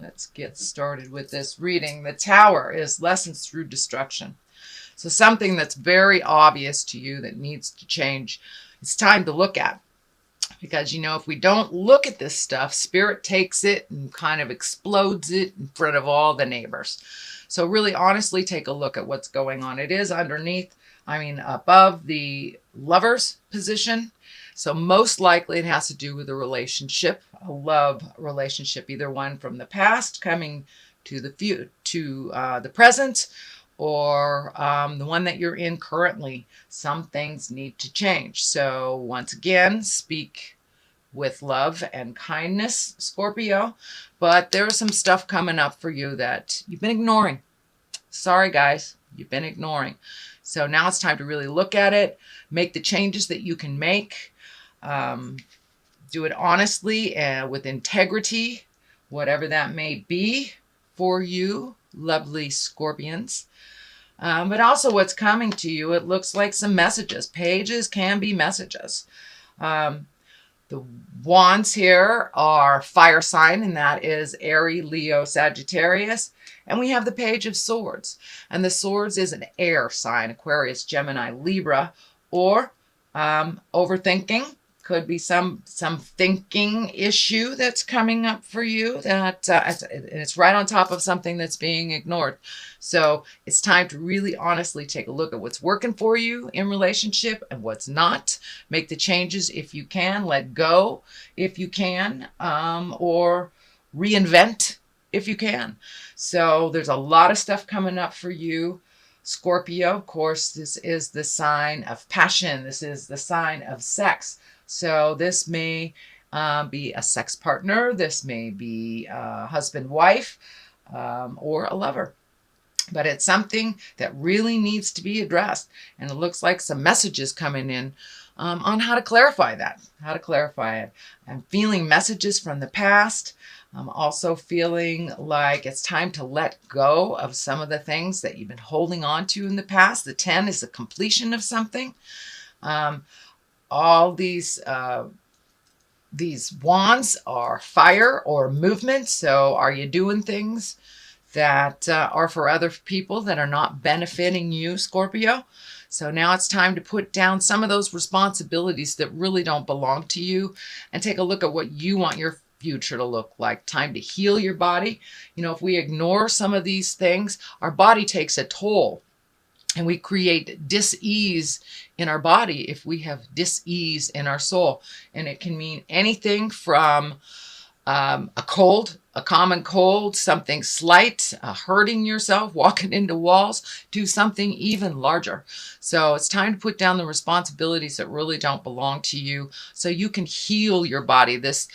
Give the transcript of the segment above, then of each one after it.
Let's get started with this reading. The Tower is lessons through destruction. So something that's very obvious to you that needs to change. It's time to look at. Because, if we don't look at this stuff, spirit takes it and kind of explodes it in front of all the neighbors. So really honestly take a look at what's going on. It is above the Lover's position. So most likely it has to do with a relationship, a love relationship, either one from the past coming to the present, or the one that you're in currently. Some things need to change. So once again, speak with love and kindness, Scorpio. But there's some stuff coming up for you that you've been ignoring. Sorry, guys, you've been ignoring. So now it's time to really look at it, make the changes that you can make. Do it honestly and with integrity, whatever that may be for you, lovely Scorpions. But also what's coming to you, it looks like some messages. Pages can be messages. The wands here are fire sign, and that is Aries, Leo, Sagittarius. And we have the Page of Swords. And the Swords is an air sign, Aquarius, Gemini, Libra, or overthinking. Could be some thinking issue that's coming up for you that it's right on top of something that's being ignored. So it's time to really honestly take a look at what's working for you in relationship and what's not. Make the changes if you can. Let go if you can, or reinvent if you can. So there's a lot of stuff coming up for you, Scorpio. Of course, this is the sign of passion. This is the sign of sex. So this may be a sex partner. This may be a husband, wife, or a lover. But it's something that really needs to be addressed. And it looks like some messages coming in on how to clarify that, how to clarify it. I'm feeling messages from the past. I'm also feeling like it's time to let go of some of the things that you've been holding on to in the past. The 10 is the completion of something. All these wands are fire or movement. So are you doing things that are for other people that are not benefiting you, Scorpio? So now it's time to put down some of those responsibilities that really don't belong to you and take a look at what you want your future to look like. Time to heal your body. If we ignore some of these things, our body takes a toll. And we create dis-ease in our body if we have dis-ease in our soul. And it can mean anything from a cold, a common cold, something slight, hurting yourself, walking into walls, to something even larger. So it's time to put down the responsibilities that really don't belong to you so you can heal your body. This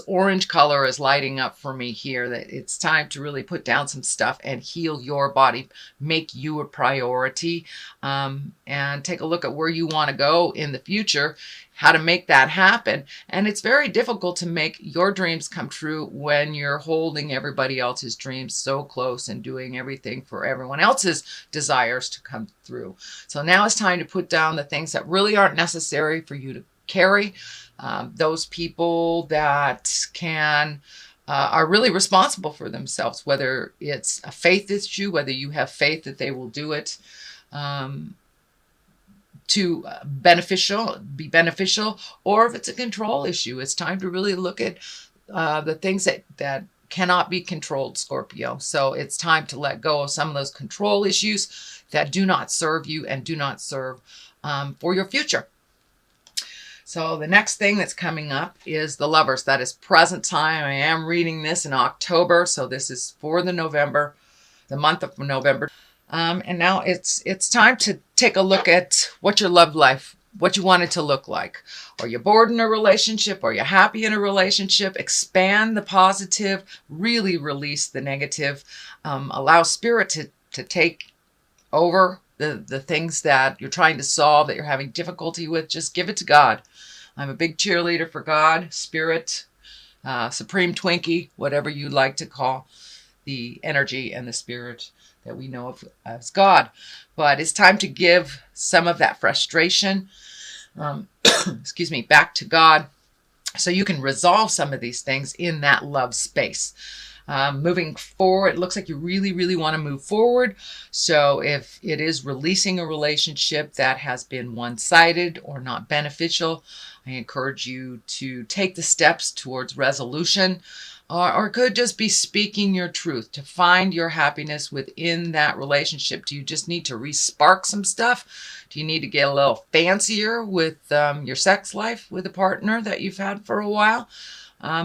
orange color is lighting up for me here, that it's time to really put down some stuff and heal your body, make you a priority, and take a look at where you want to go in the future, how to make that happen. And it's very difficult to make your dreams come true when you're holding everybody else's dreams so close and doing everything for everyone else's desires to come through. So now it's time to put down the things that really aren't necessary for you to carry. Those people that are really responsible for themselves, whether it's a faith issue, whether you have faith that they will do it to be beneficial, or if it's a control issue. It's time to really look at the things that cannot be controlled, Scorpio. So it's time to let go of some of those control issues that do not serve you and do not serve for your future. So the next thing that's coming up is the Lovers. That is present time. I am reading this in October, so this is for the month of November. And now it's time to take a look at what your love life, what you want it to look like. Are you bored in a relationship? Are you happy in a relationship? Expand the positive, really release the negative. Allow spirit to take over the things that you're trying to solve, that you're having difficulty with. Just give it to God. I'm a big cheerleader for God, Spirit, Supreme Twinkie, whatever you like to call the energy and the spirit that we know of as God. But it's time to give some of that frustration, back to God, so you can resolve some of these things in that love space. Moving forward, it looks like you really, really want to move forward. So if it is releasing a relationship that has been one-sided or not beneficial, I encourage you to take the steps towards resolution, or it could just be speaking your truth to find your happiness within that relationship. Do you just need to re-spark some stuff? Do you need to get a little fancier with your sex life with a partner that you've had for a while?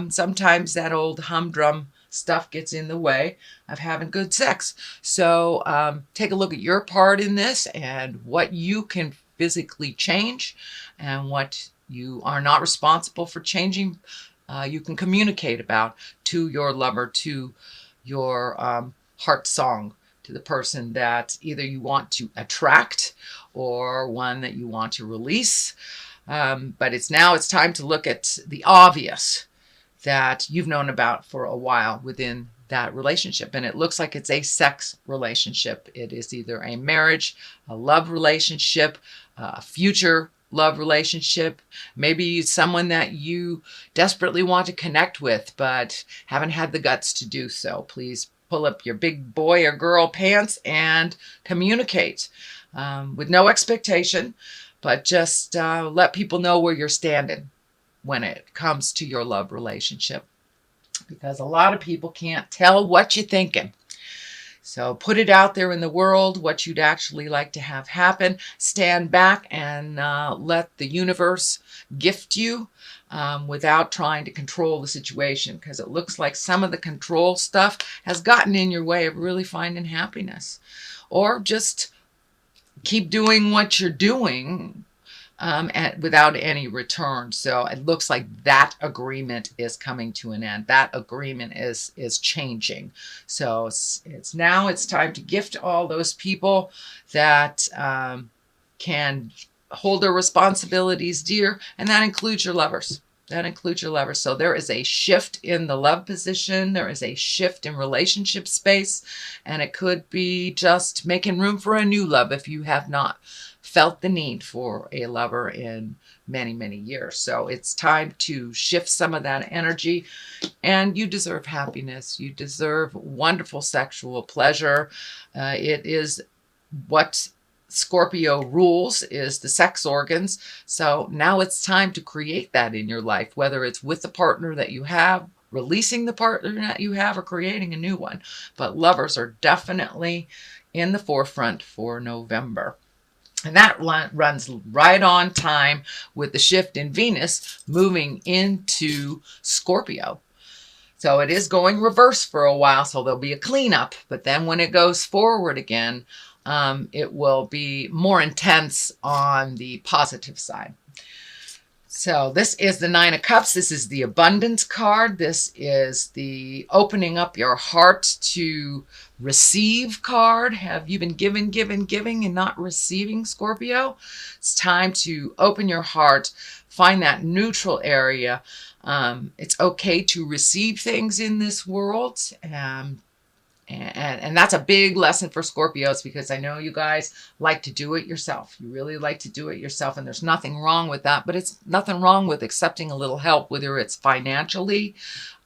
Sometimes that old humdrum stuff gets in the way of having good sex. So take a look at your part in this and what you can physically change and what you are not responsible for changing. You can communicate about to your lover, to your heart song, to the person that either you want to attract or one that you want to release. But it's time to look at the obvious that you've known about for a while within that relationship. And it looks like it's a sex relationship. It is either a marriage, a love relationship, a future love relationship, maybe someone that you desperately want to connect with, but haven't had the guts to do so. Please pull up your big boy or girl pants and communicate with no expectation, but just let people know where you're standing when it comes to your love relationship, because a lot of people can't tell what you're thinking. So put it out there in the world, what you'd actually like to have happen. Stand back and let the universe gift you without trying to control the situation, because it looks like some of the control stuff has gotten in your way of really finding happiness. Or just keep doing what you're doing without any return. So it looks like that agreement is coming to an end. That agreement is changing. So it's time to gift all those people that can hold their responsibilities dear, and that includes your lovers. So there is a shift in the love position. There is a shift in relationship space, and it could be just making room for a new love if you have not felt the need for a lover in many, many years. So it's time to shift some of that energy, and you deserve happiness. You deserve wonderful sexual pleasure. It is what Scorpio rules, is the sex organs. So now it's time to create that in your life, whether it's with the partner that you have, releasing the partner that you have, or creating a new one. But lovers are definitely in the forefront for November. And that runs right on time with the shift in Venus moving into Scorpio. So it is going reverse for a while, so there'll be a cleanup. But then when it goes forward again, it will be more intense on the positive side. So this is the Nine of Cups. This is the abundance card. This is the opening up your heart to receive card. Have you been giving and not receiving, Scorpio? It's time to open your heart, find that neutral area. It's okay to receive things in this world. And that's a big lesson for Scorpios, because I know you guys like to do it yourself. You really like to do it yourself, and there's nothing wrong with that. But it's nothing wrong with accepting a little help, whether it's financially,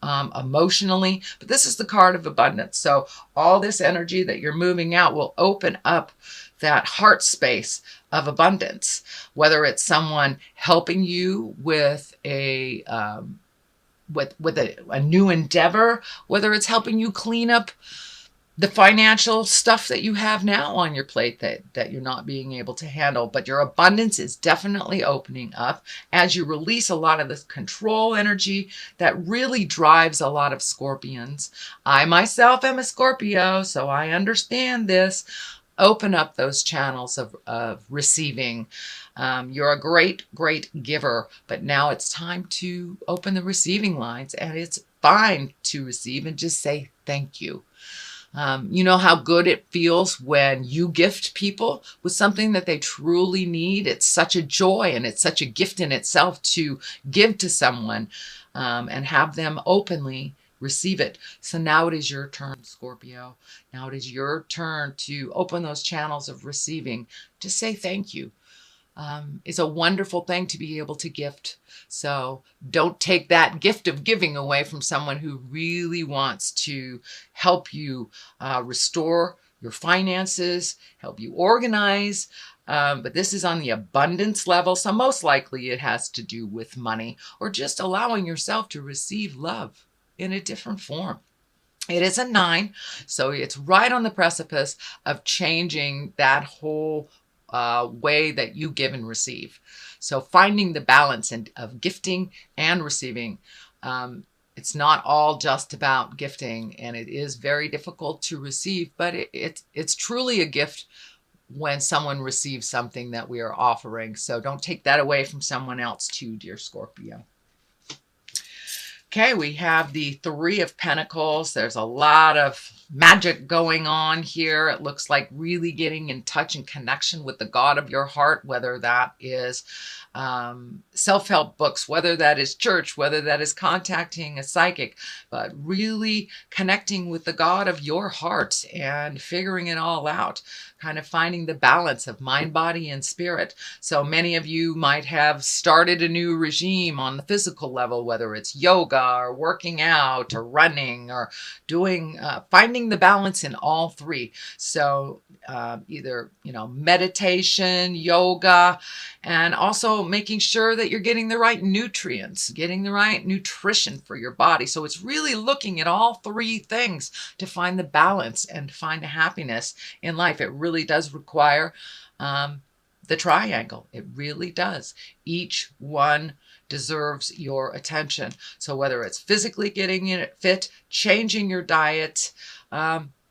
emotionally. But this is the card of abundance. So all this energy that you're moving out will open up that heart space of abundance, whether it's someone helping you with a new endeavor, whether it's helping you clean up the financial stuff that you have now on your plate that you're not being able to handle. But your abundance is definitely opening up as you release a lot of this control energy that really drives a lot of Scorpions. I myself am a Scorpio, so I understand this. Open up those channels of receiving. You're a great, great giver, but now it's time to open the receiving lines, and it's fine to receive and just say thank you. You know how good it feels when you gift people with something that they truly need. It's such a joy, and it's such a gift in itself to give to someone and have them openly receive it. So now it is your turn, Scorpio. Now it is your turn to open those channels of receiving. Just say thank you. is a wonderful thing to be able to gift. So don't take that gift of giving away from someone who really wants to help you restore your finances, help you organize. But this is on the abundance level, so most likely it has to do with money or just allowing yourself to receive love in a different form. It is a 9, so it's right on the precipice of changing that whole way that you give and receive. So finding the balance of gifting and receiving. It's not all just about gifting, and it is very difficult to receive, but it's truly a gift when someone receives something that we are offering. So don't take that away from someone else too, dear Scorpio. Okay, we have the 3 of Pentacles. There's a lot of magic going on here. It looks like really getting in touch and connection with the God of your heart, whether that is self-help books, whether that is church, whether that is contacting a psychic, but really connecting with the God of your heart and figuring it all out, kind of finding the balance of mind, body, and spirit. So many of you might have started a new regime on the physical level, whether it's yoga or working out or running or doing, finding the balance in all 3. So either, meditation, yoga, and also making sure that you're getting the right nutrients, getting the right nutrition for your body. So it's really looking at all 3 things to find the balance and to find the happiness in life. It really does require the triangle. It really does. Each one deserves your attention. So whether it's physically getting it fit, changing your diet,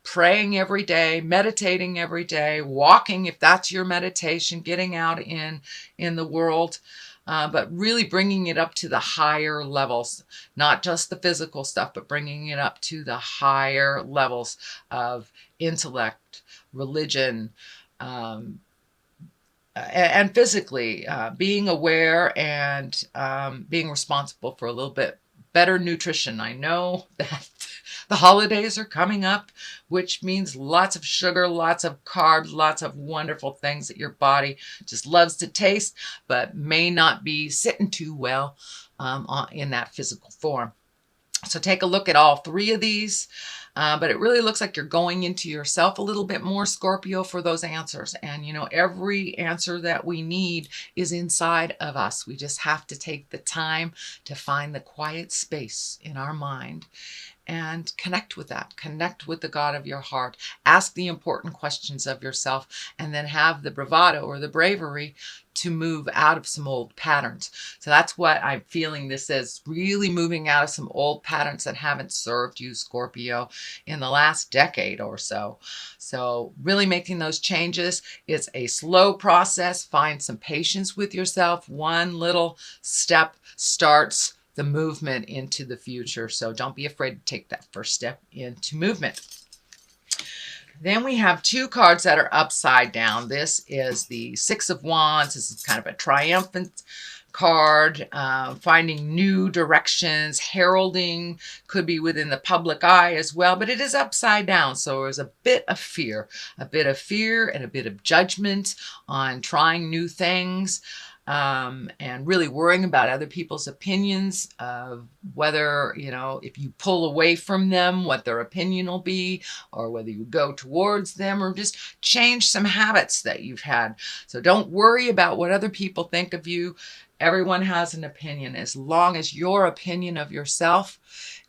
praying every day, meditating every day, walking if that's your meditation, getting out in the world, but really bringing it up to the higher levels, not just the physical stuff, but bringing it up to the higher levels of intellect, religion, and physically, being aware and being responsible for a little bit better nutrition. I know that the holidays are coming up, which means lots of sugar, lots of carbs, lots of wonderful things that your body just loves to taste, but may not be sitting too well in that physical form. So take a look at all 3 of these. But it really looks like you're going into yourself a little bit more, Scorpio, for those answers. And, every answer that we need is inside of us. We just have to take the time to find the quiet space in our mind and connect with that. Connect with the God of your heart. Ask the important questions of yourself, and then have the bravado or the bravery to move out of some old patterns. So that's what I'm feeling this is, really moving out of some old patterns that haven't served you, Scorpio, in the last decade or so. So really making those changes. It's a slow process. Find some patience with yourself. One little step starts the movement into the future. So don't be afraid to take that first step into movement. Then we have 2 cards that are upside down. This is the 6 of Wands. This is kind of a triumphant card, finding new directions, heralding, could be within the public eye as well, but it is upside down. So there's a bit of fear and a bit of judgment on trying new things. And really worrying about other people's opinions of whether, if you pull away from them, what their opinion will be, or whether you go towards them, or just change some habits that you've had. So don't worry about what other people think of you. Everyone has an opinion. As long as your opinion of yourself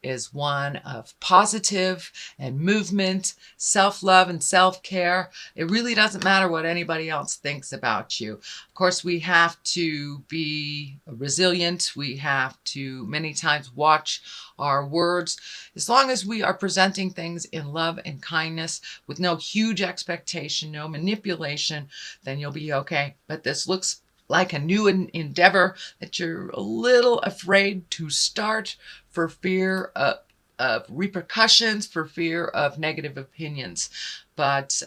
is one of positive and movement, self-love and self-care, it really doesn't matter what anybody else thinks about you. Of course, we have to be resilient. We have to many times watch our words. As long as we are presenting things in love and kindness with no huge expectation, no manipulation, then you'll be okay. But this looks like a new endeavor that you're a little afraid to start for fear of repercussions, for fear of negative opinions. But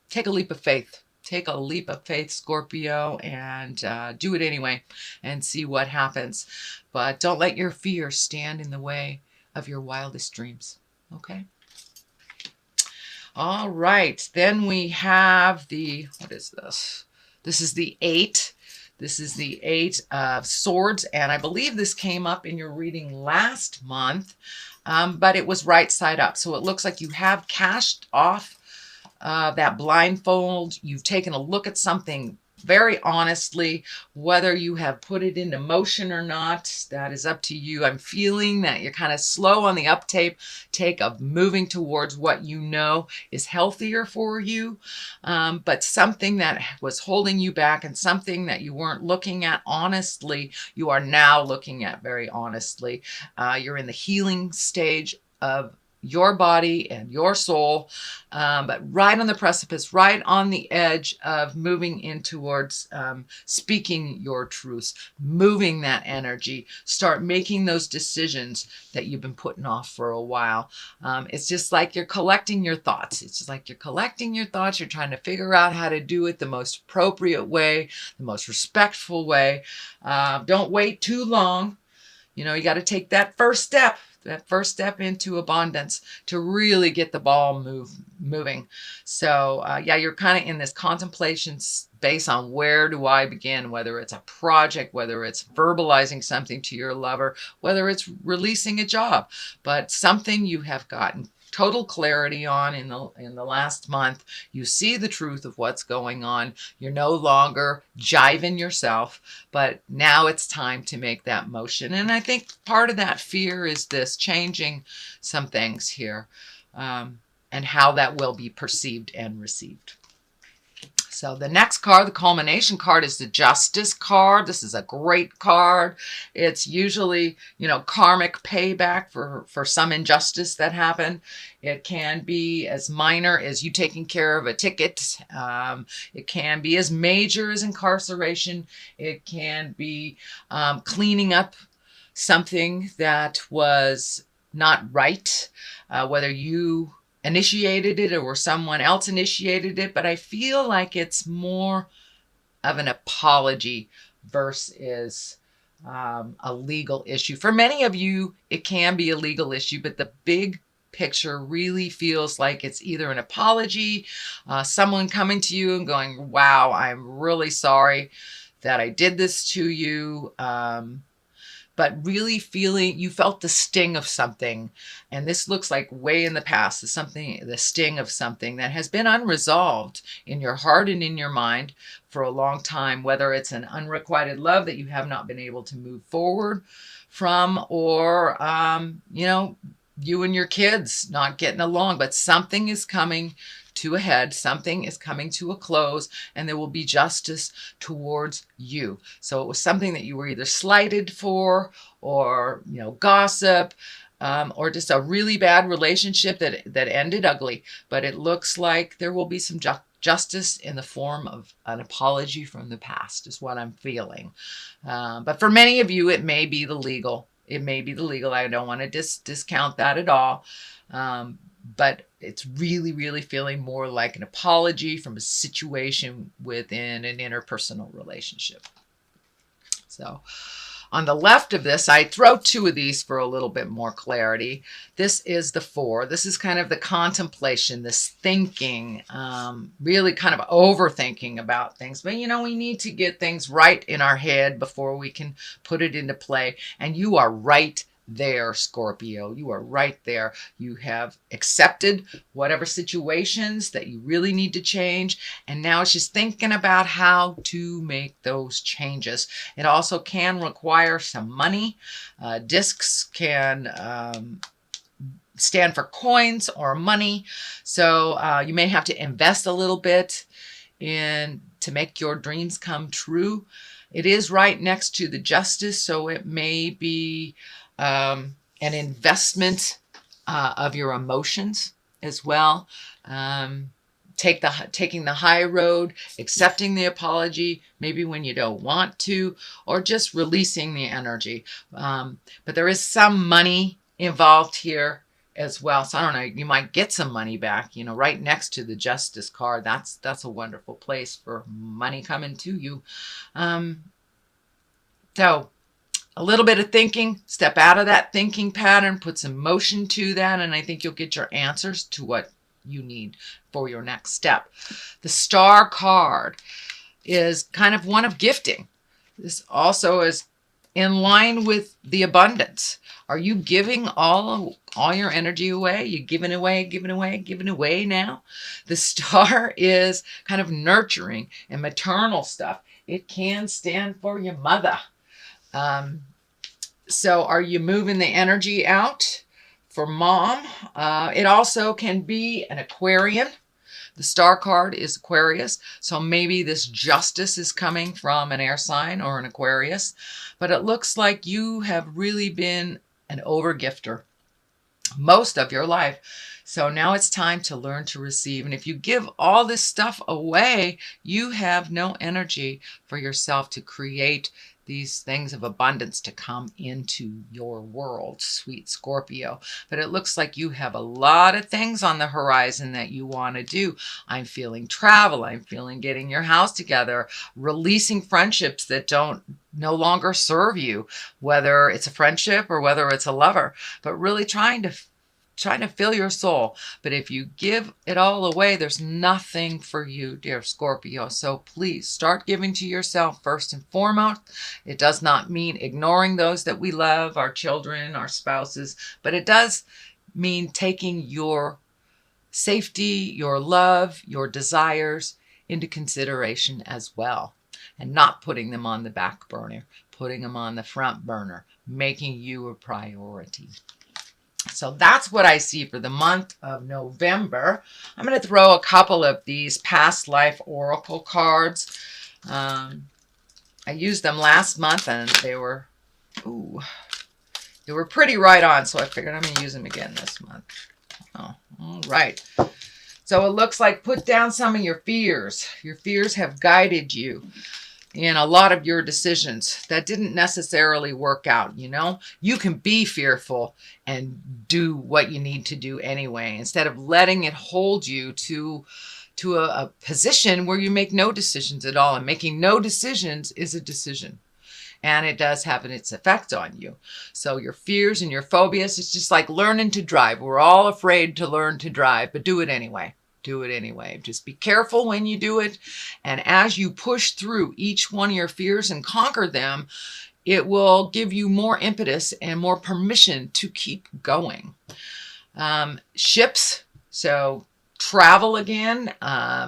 take a leap of faith. Take a leap of faith, Scorpio, and do it anyway and see what happens. But don't let your fear stand in the way of your wildest dreams. Okay? All right. Then we have what is this? This is the 8. This is the Eight of Swords, and I believe this came up in your reading last month, but it was right side up. So it looks like you have cashed off that blindfold. You've taken a look at something very honestly. Whether you have put it into motion or not, that is up to you. I'm feeling that you're kind of slow on the uptake of moving towards what you know is healthier for you, but something that was holding you back and something that you weren't looking at honestly, you are now looking at very honestly. You're in the healing stage of your body and your soul, but right on the precipice, right on the edge of moving in towards speaking your truths, moving that energy, start making those decisions that you've been putting off for a while. It's just like you're collecting your thoughts. It's just like you're collecting your thoughts. You're trying to figure out how to do it the most appropriate way, the most respectful way. Don't wait too long. You got to take that first step into abundance to really get the ball moving. So yeah, you're kind of in this contemplation space on where do I begin, whether it's a project, whether it's verbalizing something to your lover, whether it's releasing a job, but something you have gotten total clarity on in the last month. You see the truth of what's going on. You're no longer jiving yourself, but now it's time to make that motion. And I think part of that fear is this changing some things here, and how that will be perceived and received. So the next card, the culmination card, is the Justice card. This is a great card. It's usually, karmic payback for some injustice that happened. It can be as minor as you taking care of a ticket. It can be as major as incarceration. It can be cleaning up something that was not right, whether you initiated it or someone else initiated it, but I feel like it's more of an apology versus a legal issue. For many of you, it can be a legal issue, but the big picture really feels like it's either an apology, someone coming to you and going, wow, I'm really sorry that I did this to you. But really feeling you felt the sting of something. And this looks like way in the past, the sting of something that has been unresolved in your heart and in your mind for a long time, whether it's an unrequited love that you have not been able to move forward from, or, you and your kids not getting along, but something is coming to a head, something is coming to a close, and there will be justice towards you. So it was something that you were either slighted for, or gossip, or just a really bad relationship that ended ugly. But it looks like there will be some justice in the form of an apology from the past, is what I'm feeling. But for many of you, it may be the legal. It may be the legal. I don't want to discount that at all. But it's really, really feeling more like an apology from a situation within an interpersonal relationship. So on the left of this, I throw two of these for a little bit more clarity. This is the Four. This is kind of the contemplation, this thinking, really kind of overthinking about things. But, we need to get things right in our head before we can put it into play. And you are right there, Scorpio. You are right there. You have accepted whatever situations that you really need to change, and now it's just thinking about how to make those changes. It also can require some money. Discs can stand for coins or money, so you may have to invest a little bit to make your dreams come true. It is right next to the Justice, so it may be an investment of your emotions as well. Taking the high road, accepting the apology, maybe when you don't want to, or just releasing the energy. But there is some money involved here as well. So I don't know, you might get some money back, right next to the Justice card. That's a wonderful place for money coming to you. So a little bit of thinking, step out of that thinking pattern, put some motion to that, and I think you'll get your answers to what you need for your next step. The Star card is kind of one of gifting. This also is in line with the abundance. Are you giving all your energy away? You giving away now? The star is kind of nurturing and maternal stuff. It can stand for your mother. So are you moving the energy out for mom? It also can be an Aquarian. The star card is Aquarius, so maybe this justice is coming from an air sign or an Aquarius, but it looks like you have really been an overgifter most of your life. So now it's time to learn to receive. And if you give all this stuff away, you have no energy for yourself to create these things of abundance to come into your world, sweet Scorpio. But it looks like you have a lot of things on the horizon that you want to do. I'm feeling travel. I'm feeling getting your house together, releasing friendships that no longer serve you, whether it's a friendship or whether it's a lover, but really trying to fill your soul. But if you give it all away, there's nothing for you, dear Scorpio. So please start giving to yourself first and foremost. It does not mean ignoring those that we love, our children, our spouses, but it does mean taking your safety, your love, your desires into consideration as well, and not putting them on the back burner, putting them on the front burner, making you a priority. So that's what I see for the month of November. I'm going to throw a couple of these past life oracle cards. I used them last month and they were pretty right on. So I figured I'm going to use them again this month. Oh, all right. So it looks like put down some of your fears. Your fears have guided you in a lot of your decisions that didn't necessarily work out. You can be fearful and do what you need to do anyway, instead of letting it hold you to a position where you make no decisions at all. And making no decisions is a decision, and it does have its effect on you. So your fears and your phobias, it's just like learning to drive. We're all afraid to learn to drive, but do it anyway. Do it anyway. Just be careful when you do it. And as you push through each one of your fears and conquer them, it will give you more impetus and more permission to keep going. Ships. So travel again.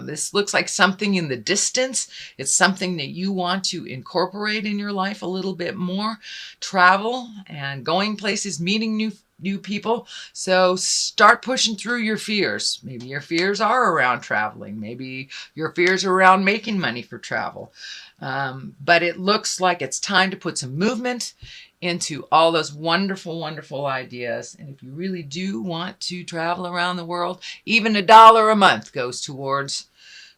This looks like something in the distance. It's something that you want to incorporate in your life a little bit more. Travel and going places, meeting new people. So start pushing through your fears. Maybe your fears are around traveling. Maybe your fears are around making money for travel. But it looks like it's time to put some movement into all those wonderful, wonderful ideas. And if you really do want to travel around the world, even $1 a month goes towards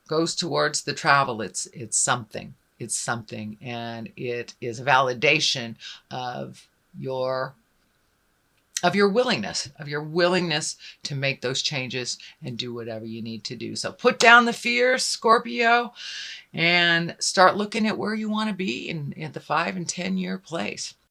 the travel. It's something. It's something. And it is a validation of your willingness to make those changes and do whatever you need to do. So put down the fears, Scorpio, and start looking at where you want to be in the 5 and 10 year place.